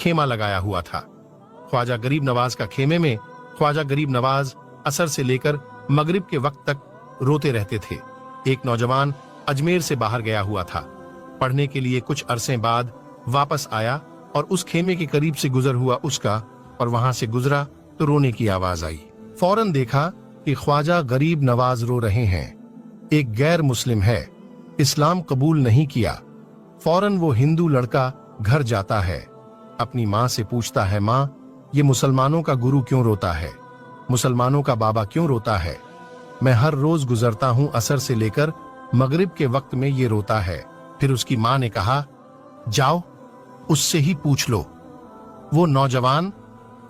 खेमा लगाया हुआ था। ख्वाजा गरीब नवाज का खेमे में ख्वाजा गरीब नवाज असर से लेकर मगरिब के वक्त तक रोते रहते थे। एक नौजवान अजमेर से बाहर गया हुआ था, पढ़ने के लिए कुछ अरसे बाद वापस आया और उस खेमे के करीब से गुजर हुआ उसका, और वहां से गुजरा तो रोने की आवाज आई। फौरन देखा कि ख्वाजा गरीब नवाज रो रहे हैं। एक गैर मुस्लिम है, इस्लाम कबूल नहीं किया। फौरन वो हिंदू लड़का घर जाता है, अपनी माँ से पूछता है, माँ ये मुसलमानों का गुरु क्यों रोता है, मुसलमानों का बाबा क्यों रोता है? मैं हर रोज गुजरता हूँ असर से लेकर मगरिब के वक्त में ये रोता है। फिर उसकी माँ ने कहा, जाओ उससे ही पूछ लो। वो नौजवान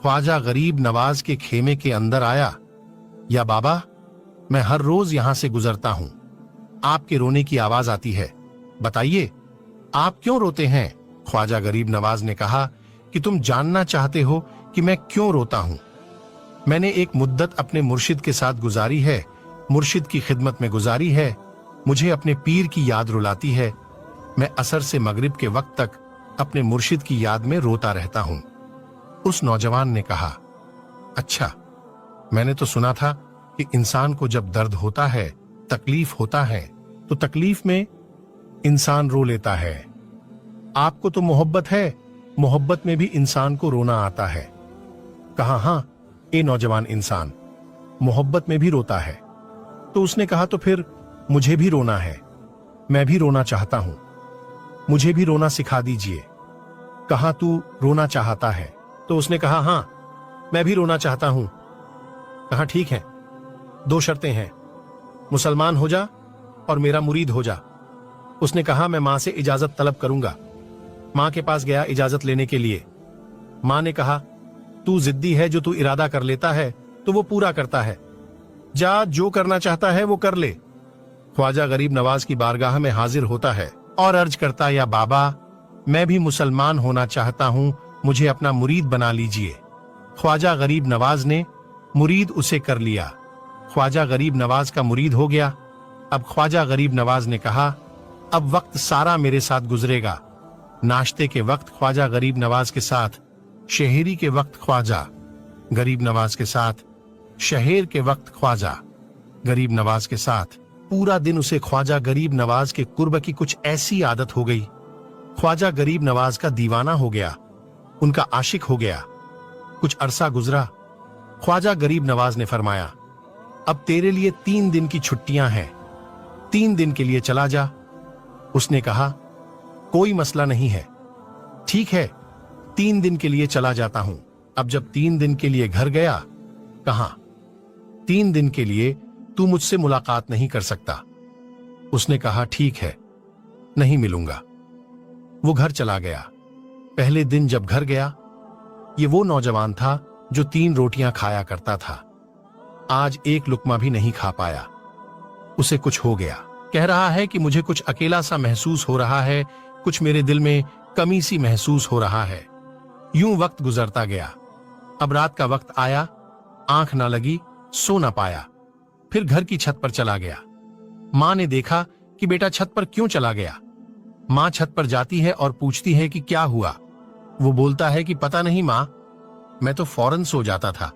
ख्वाजा गरीब नवाज के खेमे के अंदर आया। या बाबा, मैं हर रोज यहां से गुजरता हूं, आपके रोने की आवाज आती है, बताइए आप क्यों रोते हैं? ख्वाजा गरीब नवाज ने कहा कि तुम जानना चाहते हो कि मैं क्यों रोता हूं। मैंने एक मुद्दत अपने मुर्शिद के साथ गुजारी है, मुर्शिद की खिदमत में गुजारी है, मुझे अपने पीर की याद रुलाती है। मैं असर से मगरिब के वक्त तक अपने मुर्शिद की याद में रोता रहता हूं। उस नौजवान ने कहा, अच्छा, मैंने तो सुना था कि इंसान को जब दर्द होता है, तकलीफ होता है, तो तकलीफ में इंसान रो लेता है। आपको तो मोहब्बत है, मोहब्बत में भी इंसान को रोना आता है। कहा, हाँ ए नौजवान इंसान, मोहब्बत में भी रोता है। तो उसने कहा, तो फिर मुझे भी रोना है, मैं भी रोना चाहता हूं, मुझे भी रोना सिखा दीजिए। कहा, तू रोना चाहता है? तो उसने कहा, हाँ मैं भी रोना चाहता हूं। कहा, ठीक है, दो शर्तें हैं, मुसलमान हो जा और मेरा मुरीद हो जा। उसने कहा, मैं मां से इजाजत तलब करूंगा। मां के पास गया इजाजत लेने के लिए। मां ने कहा, तू जिद्दी है, जो तू इरादा कर लेता है तो वो पूरा करता है, जा जो करना चाहता है वो कर ले। ख्वाजा गरीब नवाज की बारगाह में हाजिर होता है और अर्ज करता, या बाबा मैं भी मुसलमान होना चाहता हूं, मुझे अपना मुरीद बना लीजिए। ख्वाजा गरीब नवाज ने मुरीद उसे कर लिया। ख्वाजा गरीब नवाज का मुरीद हो गया। अब ख्वाजा गरीब नवाज ने कहा, अब वक्त सारा मेरे साथ गुजरेगा। नाश्ते के वक्त ख्वाजा गरीब नवाज के साथ, शहरी के वक्त ख्वाजा गरीब नवाज के साथ, शहर के वक्त ख्वाजा गरीब नवाज के साथ। पूरा दिन उसे ख्वाजा गरीब नवाज के कुर्ब की कुछ ऐसी आदत हो गई, ख्वाजा गरीब नवाज का दीवाना हो गया, उनका आशिक हो गया। कुछ अरसा गुजरा। ख्वाजा गरीब नवाज ने फरमाया, अब तेरे लिए 3 दिन की छुट्टियां हैं, 3 दिन के लिए चला जा। उसने कहा, कोई मसला नहीं है, ठीक है 3 दिन के लिए चला जाता हूं। अब जब 3 दिन के लिए घर गया, कहा, 3 दिन के लिए तू मुझसे मुलाकात नहीं कर सकता। उसने कहा, ठीक है, नहीं मिलूंगा। वो घर चला गया। पहले दिन जब घर गया, ये वो नौजवान था जो 3 रोटियां खाया करता था, आज एक लुकमा भी नहीं खा पाया। उसे कुछ हो गया। कह रहा है कि मुझे कुछ अकेला सा महसूस हो रहा है, कुछ मेरे दिल में कमी सी महसूस हो रहा है। यूं वक्त गुजरता गया। अब रात का वक्त आया, आंख ना लगी, सो ना पाया। फिर घर की छत पर चला गया। मां ने देखा कि बेटा छत पर क्यों चला गया। मां छत पर जाती है और पूछती है कि क्या हुआ। वो बोलता है कि पता नहीं मां, मैं तो फौरन सो जाता था,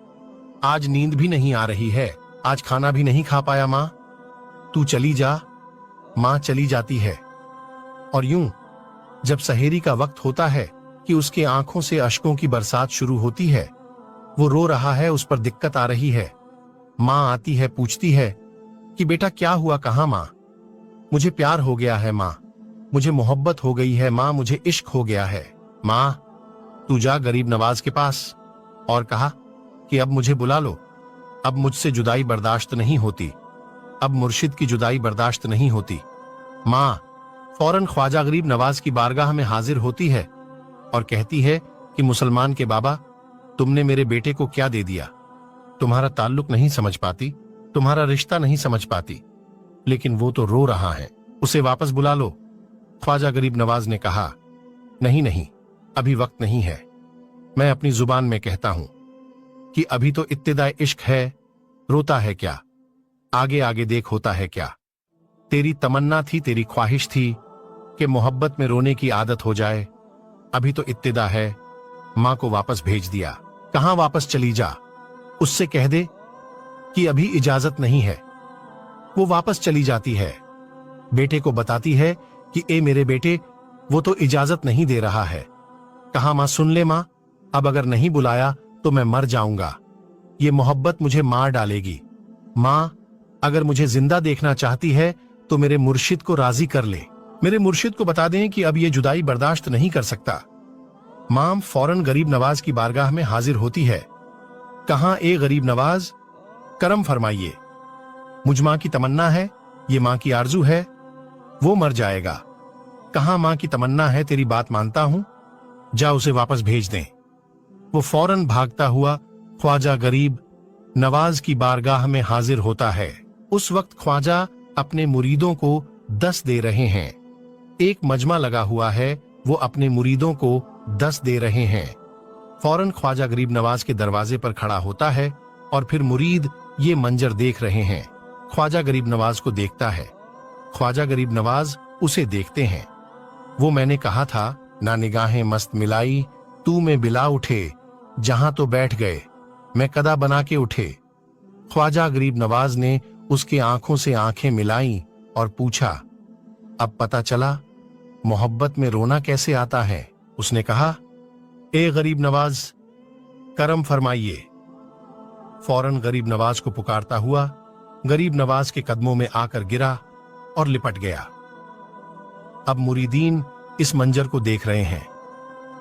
आज नींद भी नहीं आ रही है, आज खाना भी नहीं खा पाया मां, तू चली जा। मां चली जाती है। और यूं जब सहरी का वक्त होता है कि उसके आंखों से अश्कों की बरसात शुरू होती है, वो रो रहा है, उस पर दिक्कत आ रही है। मां आती है, पूछती है कि बेटा क्या हुआ, कहां मां? मुझे प्यार हो गया है मां, मुझे मोहब्बत हो गई है मां, मुझे इश्क हो गया है मां। तू जा गरीब नवाज के पास और कहा कि अब मुझे बुला लो, अब मुझसे जुदाई बर्दाश्त नहीं होती, अब मुर्शिद की जुदाई बर्दाश्त नहीं होती। मां फौरन ख्वाजा गरीब नवाज की बारगाह में हाजिर होती है और कहती है कि मुसलमान के बाबा, तुमने मेरे बेटे को क्या दे दिया? तुम्हारा ताल्लुक नहीं समझ पाती, तुम्हारा रिश्ता नहीं समझ पाती, लेकिन वो तो रो रहा है, उसे वापस बुला लो। ख्वाजा गरीब नवाज ने कहा, नहीं नहीं, अभी वक्त नहीं है। मैं अपनी जुबान में कहता हूं कि अभी तो इब्तिदाए इश्क है, रोता है क्या, आगे आगे देख होता है क्या। तेरी तमन्ना थी, तेरी ख्वाहिश थी कि मोहब्बत में रोने की आदत हो जाए, अभी तो इब्तिदा है, माँ को वापस भेज दिया। कहाँ वापस चली जा, उससे कह दे कि अभी इजाजत नहीं है। वो वापस चली जाती है, बेटे को बताती है कि ए मेरे बेटे, वो तो इजाजत नहीं दे रहा है। कहा माँ सुन ले माँ, अब अगर नहीं बुलाया तो मैं मर जाऊंगा, ये मोहब्बत मुझे मार डालेगी। माँ अगर मुझे जिंदा देखना चाहती है तो मेरे मुर्शिद को राजी कर ले, मेरे मुर्शिद को बता दें कि अब ये जुदाई बर्दाश्त नहीं कर सकता। माँ फौरन गरीब नवाज की बारगाह में हाजिर होती है। कहां ए गरीब नवाज, करम फरमाइए, मुझ माँ की तमन्ना है, ये माँ की आरजू है, वो मर जाएगा। कहां माँ की तमन्ना है, तेरी बात मानता हूं, जा उसे वापस भेज दें। वो फौरन भागता हुआ ख्वाजा गरीब नवाज की बारगाह में हाजिर होता है। उस वक्त ख्वाजा अपने मुरीदों को दस दे रहे हैं। एक मजमा लगा हुआ है, वो अपने मुरीदों को दस दे रहे हैं। फौरन ख्वाजा गरीब नवाज के दरवाजे पर खड़ा होता है और फिर मुरीद ये मंजर देख रहे हैं। ख्वाजा गरीब नवाज को देखता है, ख्वाजा गरीब नवाज उसे देखते हैं। वो मैंने कहा था ना निगाहें मस्त मिलाई, तू में बिला उठे, जहां तो बैठ गए मैं कदा बना के उठे। ख्वाजा गरीब नवाज ने उसके आंखों से आंखें मिलाई और पूछा, अब पता चला मोहब्बत में रोना कैसे आता है। उसने कहा, ए गरीब नवाज, करम फरमाइए। फौरन गरीब नवाज को पुकारता हुआ गरीब नवाज के कदमों में आकर गिरा और लिपट गया। अब मुरीदीन इस मंजर को देख रहे हैं।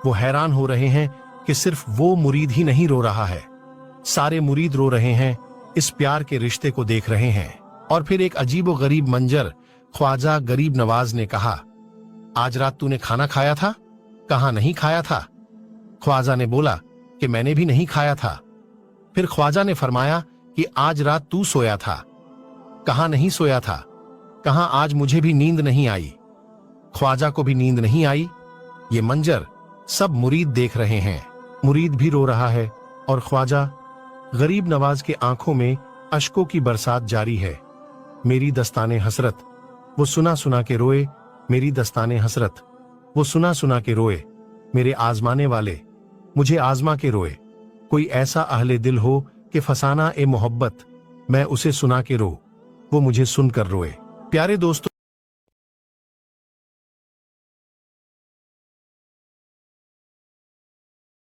वो हैरान हो रहे हैं कि सिर्फ वो मुरीद ही नहीं रो रहा है, सारे मुरीद रो रहे हैं, इस प्यार के रिश्ते को देख रहे हैं। और फिर एक अजीब व गरीब मंजर, ख्वाजा गरीब नवाज ने कहा, आज रात तूने खाना खाया था? कहा नहीं खाया था। ख्वाजा ने बोला कि मैंने भी नहीं खाया था। फिर ख्वाजा ने फरमाया कि आज रात तू सोया था? कहा नहीं सोया था। कहा आज मुझे भी नींद नहीं आई। ख्वाजा को भी नींद नहीं आई। ये मंजर सब मुरीद देख रहे हैं, मुरीद भी रो रहा है और ख्वाजा गरीब नवाज के आंखों में अश्कों की बरसात जारी है। मेरी दस्ताने हसरत, वो सुना सुना के रोए, मेरी दस्ताने हसरत, वो सुना सुना के रोए, मेरे आजमाने वाले मुझे आजमा के रोए। कोई ऐसा अहले दिल हो कि फसाना ए मोहब्बत, मैं उसे सुना के रो, वो मुझे सुनकर रोए। प्यारे दोस्तों,